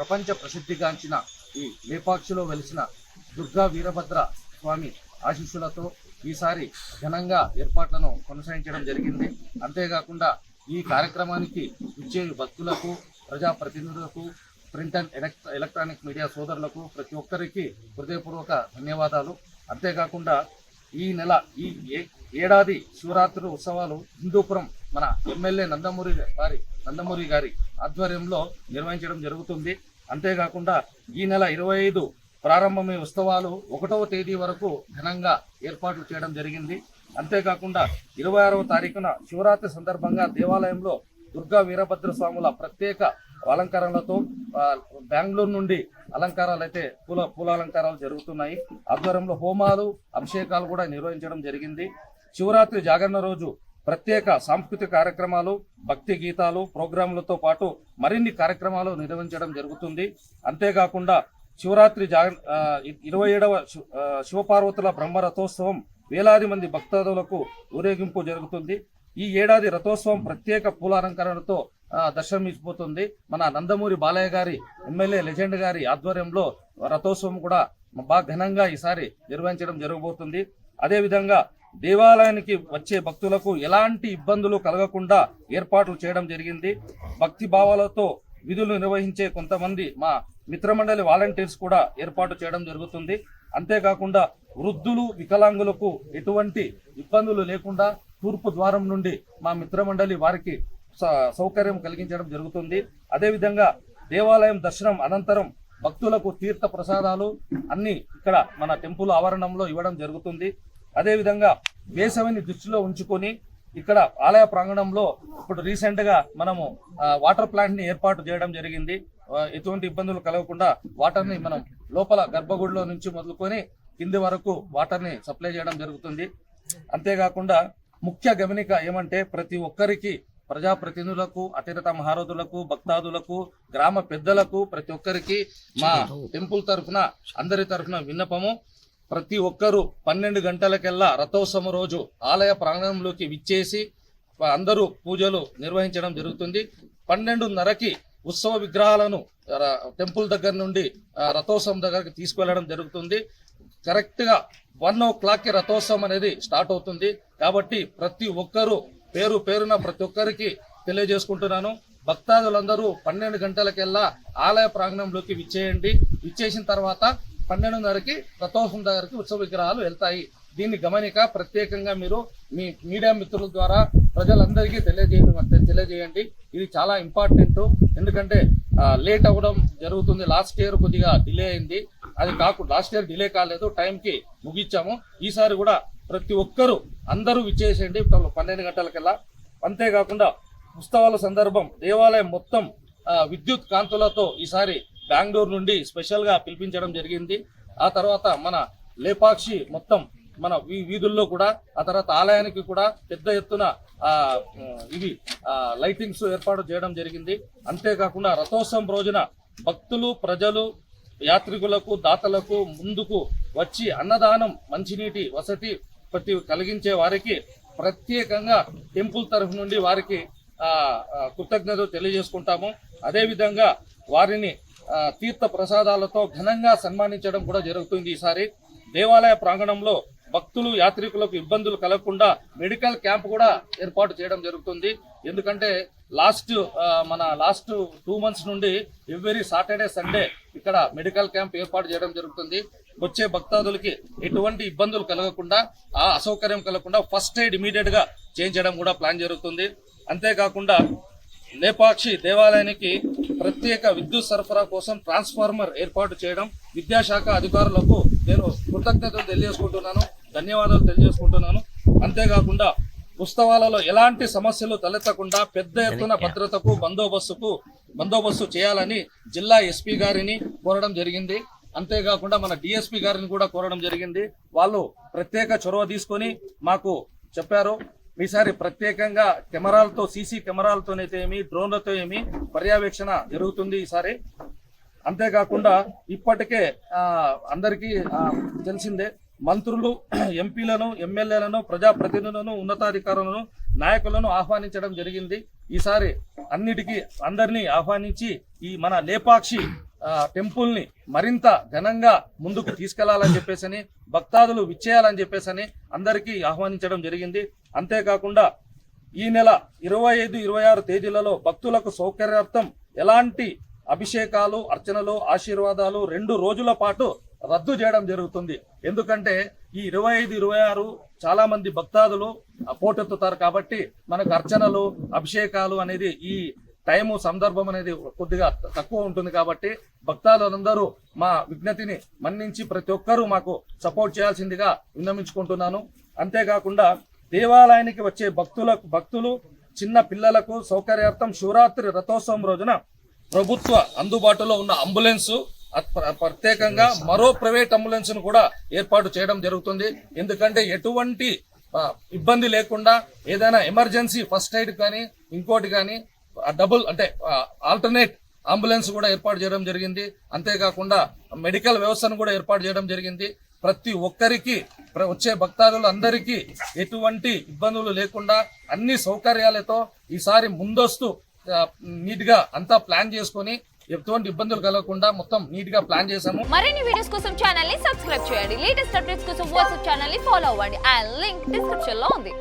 ప్రపంచ ప్రసిద్ధిగాంచిన ఈ లేపాక్షిలో వెలిసిన దుర్గా వీరభద్ర స్వామి ఆశీస్సులతో ఈసారి ఘనంగా ఏర్పాట్లను కొనసాగించడం జరిగింది. అంతేకాకుండా ఈ కార్యక్రమానికి ఇచ్చే భక్తులకు, ప్రజాప్రతినిధులకు, ప్రింట్ అండ్ ఎలక్ట్రానిక్ మీడియా సోదరులకు ప్రతి ఒక్కరికి హృదయపూర్వక ధన్యవాదాలు. అంతేకాకుండా ఈ నెల ఈ ఏడాది శివరాత్రి ఉత్సవాలు హిందూపురం మన ఎమ్మెల్యే నందమూరి గారి ఆధ్వర్యంలో నిర్వహించడం జరుగుతుంది. అంతేకాకుండా ఈ నెల 25 ప్రారంభమయ్యే ఉత్సవాలు 1వ తేదీ వరకు ఘనంగా ఏర్పాట్లు చేయడం జరిగింది. అంతేకాకుండా 26వ తారీఖున శివరాత్రి సందర్భంగా దేవాలయంలో దుర్గా వీరభద్ర స్వాముల ప్రత్యేక అలంకరణలతో బెంగళూరు నుండి అలంకారాలు అయితే పూల అలంకారాలు జరుగుతున్నాయి. ఆధ్వర్యంలో హోమాలు, అభిషేకాలు కూడా నిర్వహించడం జరిగింది. శివరాత్రి జాగరణ రోజు ప్రత్యేక సాంస్కృతిక కార్యక్రమాలు, భక్తి గీతాలు, ప్రోగ్రాంలతో పాటు మరిన్ని కార్యక్రమాలు నిర్వహించడం జరుగుతుంది. అంతేకాకుండా శివరాత్రి 27వ శివపార్వతుల బ్రహ్మరథోత్సవం వేలాది మంది భక్తాదులకు ఊరేగింపు జరుగుతుంది. ఈ ఏడాది రథోత్సవం ప్రత్యేక పూలాలంకరణతో దర్శనమిచ్చిపోతుంది. మన నందమూరి బాలయ్య గారి ఎమ్మెల్యే లెజెండ్ గారి ఆధ్వర్యంలో రథోత్సవం కూడా బాగా ఘనంగా ఈసారి నిర్వహించడం జరగబోతుంది. అదేవిధంగా దేవాలయానికి వచ్చే భక్తులకు ఎలాంటి ఇబ్బందులు కలగకుండా ఏర్పాట్లు చేయడం జరిగింది. భక్తి భావాలతో విధులు నిర్వహించే కొంతమంది మా మిత్రమండలి వాలంటీర్స్ కూడా ఏర్పాటు చేయడం జరుగుతుంది. అంతేకాకుండా వృద్ధులు, వికలాంగులకు ఎటువంటి ఇబ్బందులు లేకుండా తూర్పు ద్వారం నుండి మా మిత్రమండలి వారికి సౌకర్యం కలిగించడం జరుగుతుంది. అదేవిధంగా దేవాలయం దర్శనం అనంతరం భక్తులకు తీర్థ ప్రసాదాలు అన్ని ఇక్కడ మన టెంపుల్ ఆవరణంలో ఇవ్వడం జరుగుతుంది. అదేవిధంగా వేసవిని దృష్టిలో ఉంచుకొని ఇక్కడ ఆలయ ప్రాంగణంలో ఇప్పుడు రీసెంట్ గా మనము వాటర్ ప్లాంట్ ని ఏర్పాటు చేయడం జరిగింది. ఎటువంటి ఇబ్బందులు కలగకుండా వాటర్ ని మనం లోపల గర్భగుడిలో నుంచి మొదలుకొని కింది వరకు వాటర్ ని సప్లై చేయడం జరుగుతుంది. అంతేకాకుండా ముఖ్య గమనిక ఏమంటే ప్రతి ఒక్కరికి, ప్రజాప్రతినిధులకు, అతిరథ మహారథులకు, భక్తాదులకు, గ్రామ పెద్దలకు ప్రతి ఒక్కరికి మా టెంపుల్ తరఫున అందరి తరఫున విన్నపము, ప్రతి ఒక్కరూ 12 గంటలకెల్లా రథోత్సవం రోజు ఆలయ ప్రాంగణంలోకి విచ్చేసి అందరూ పూజలు నిర్వహించడం జరుగుతుంది. 12:30కి ఉత్సవ విగ్రహాలను టెంపుల్ దగ్గర నుండి రథోత్సవం దగ్గరికి తీసుకువెళ్ళడం జరుగుతుంది. కరెక్ట్ గా 1 o'clockకి రథోత్సవం అనేది స్టార్ట్ అవుతుంది. కాబట్టి ప్రతి ఒక్కరూ పేరున ప్రతి ఒక్కరికి తెలియజేసుకుంటున్నాను, భక్తాదులందరూ 12 గంటలకెల్లా ఆలయ ప్రాంగణంలోకి విచ్చేయండి. విచ్చేసిన తర్వాత 12:30కి రథోత్సవం దగ్గరికి ఉత్సవ విగ్రహాలు వెళ్తాయి. దీన్ని గమనిక ప్రత్యేకంగా మీరు మీ మీడియా మిత్రుల ద్వారా ప్రజలందరికీ తెలియజేయండి. ఇది చాలా ఇంపార్టెంట్. ఎందుకంటే లేట్ అవ్వడం జరుగుతుంది. లాస్ట్ ఇయర్ కొద్దిగా డిలే అయింది. అది కాకుండా లాస్ట్ ఇయర్ డిలే కాలేదు, టైంకి ముగించాము. ఈసారి కూడా ప్రతి ఒక్కరూ అందరూ విచ్చేసేయండి 12 గంటలకల్లా. అంతేకాకుండా ఉత్సవాల సందర్భం దేవాలయం మొత్తం విద్యుత్ కాంతులతో ఈసారి బెంగళూరు నుండి స్పెషల్ గా పిలిపించడం జరిగింది. ఆ తర్వాత మన లేపాక్షి మొత్తం మన వీధుల్లో కూడా, ఆ తర్వాత ఆలయానికి కూడా పెద్ద ఎత్తున ఇవి లైటింగ్స్ ఏర్పాటు చేయడం జరిగింది. అంతేకాకుండా రథోత్సవం రోజున భక్తులు, ప్రజలు, యాత్రికులకు, దాతలకు ముందుకు వచ్చి అన్నదానం, మంచినీటి వసతి కలిగించే వారికి ప్రత్యేకంగా టెంపుల్ తరఫు నుండి వారికి కృతజ్ఞతలు తెలియజేసుకుంటాము. అదేవిధంగా వారిని తీర్థ ప్రసాదాలతో ఘనంగా సన్మానించడం కూడా జరుగుతుంది. ఈసారి దేవాలయ ప్రాంగణంలో భక్తులు, యాత్రికులకు ఇబ్బందులు కలగకుండా మెడికల్ క్యాంప్ కూడా ఏర్పాటు చేయడం జరుగుతుంది. ఎందుకంటే లాస్ట్ 2 months నుండి ఎవ్రీ సాటర్డే, సండే ఇక్కడ మెడికల్ క్యాంప్ ఏర్పాటు చేయడం జరుగుతుంది. వచ్చే భక్తాదులకి ఎటువంటి ఇబ్బందులు కలగకుండా, అసౌకర్యం కలగకుండా ఫస్ట్ ఎయిడ్ ఇమీడియట్ గా చేయించడం కూడా ప్లాన్ జరుగుతుంది. అంతేకాకుండా లేపాక్షి దేవాలయానికి ప్రత్యేక విద్యుత్ సరఫరా కోసం ట్రాన్స్ఫార్మర్ ఏర్పాటు చేయడం, విద్యాశాఖ అధికారులకు నేను కృతజ్ఞతలు తెలియజేసుకుంటున్నాను, ధన్యవాదాలు తెలియజేసుకుంటున్నాను. అంతేకాకుండా ఉత్సవాలలో ఎలాంటి సమస్యలు తలెత్తకుండా పెద్ద ఎత్తున భద్రతకు బందోబస్తు చేయాలని జిల్లా ఎస్పీ గారిని కోరడం జరిగింది. అంతేకాకుండా మన డిఎస్పీ గారిని కూడా కోరడం జరిగింది. వాళ్ళు ప్రత్యేక చొరవ తీసుకొని మాకు చెప్పారు. ఈసారి ప్రత్యేకంగా కెమెరాలతో, సీసీ కెమెరాలతోనైతే ఏమి, డ్రోన్లతో ఏమి పర్యవేక్షణ జరుగుతుంది ఈసారి. అంతేకాకుండా ఇప్పటికే అందరికీ తెలిసిందే, మంత్రులు, ఎంపీలను, ఎమ్మెల్యేలను, ప్రజాప్రతినిధులను, ఉన్నతాధికారులను, నాయకులను ఆహ్వానించడం జరిగింది. ఈసారి అందరినీ ఆహ్వానించి ఈ మన లేపాక్షి టెంపుల్ని మరింత ఘనంగా ముందుకు తీసుకెళ్లాలని చెప్పేసి భక్తాదులు విచ్చేయాలని చెప్పేసి అందరికీ ఆహ్వానించడం జరిగింది. అంతేకాకుండా ఈ నెల 25, 26 తేదీలలో భక్తులకు సౌకర్యార్థం ఎలాంటి అభిషేకాలు, అర్చనలు, ఆశీర్వాదాలు 2 రోజుల పాటు రద్దు చేయడం జరుగుతుంది. ఎందుకంటే ఈ 25, 26 చాలా మంది భక్తాదులు పోటెత్తుతారు కాబట్టి మనకు అర్చనలు, అభిషేకాలు అనేది ఈ టైము సందర్భం అనేది కొద్దిగా తక్కువ ఉంటుంది. కాబట్టి భక్తాదులందరూ మా విజ్ఞతిని మన్నించి ప్రతి ఒక్కరూ మాకు సపోర్ట్ చేయాల్సిందిగా విన్నవించుకుంటున్నాను. అంతేకాకుండా దేవాలయానికి వచ్చే భక్తులు చిన్న పిల్లలకు సౌకర్యార్థం శివరాత్రి రథోత్సవం రోజున ప్రభుత్వ అందుబాటులో ఉన్న అంబులెన్స్ ప్రత్యేకంగా మరో ప్రైవేట్ అంబులెన్స్ ను కూడా ఏర్పాటు చేయడం జరుగుతుంది. ఎందుకంటే ఎటువంటి ఇబ్బంది లేకుండా ఏదైనా ఎమర్జెన్సీ ఫస్ట్ ఎయిడ్ కానీ ఇంకోటి కానీ డబుల్ అంటే ఆల్టర్నేట్ అంబులెన్స్ కూడా ఏర్పాటు చేయడం జరిగింది. అంతేకాకుండా మెడికల్ వ్యవస్థను కూడా ఏర్పాటు చేయడం జరిగింది. ప్రతి ఒక్కరికి వచ్చే భక్తాదులు అందరికీ ఎటువంటి ఇబ్బందులు లేకుండా అన్ని సౌకర్యాలతో ఈసారి ముందస్తు నీట్ గా అంతా ప్లాన్ చేసుకొని ఎటువంటి ఇబ్బందులు కలగకుండా మొత్తం నీట్ గా ప్లాన్ చేశాము. మరిన్ని వీడియోస్ కోసం ఛానల్ ని సబ్స్క్రైబ్ చేయండి. లేటెస్ట్ అప్డేట్స్ కోసం వాట్సాప్ ఛానల్ ని ఫాలో అవ్వండి. ఆ లింక్ డిస్క్రిప్షన్ లో ఉంది.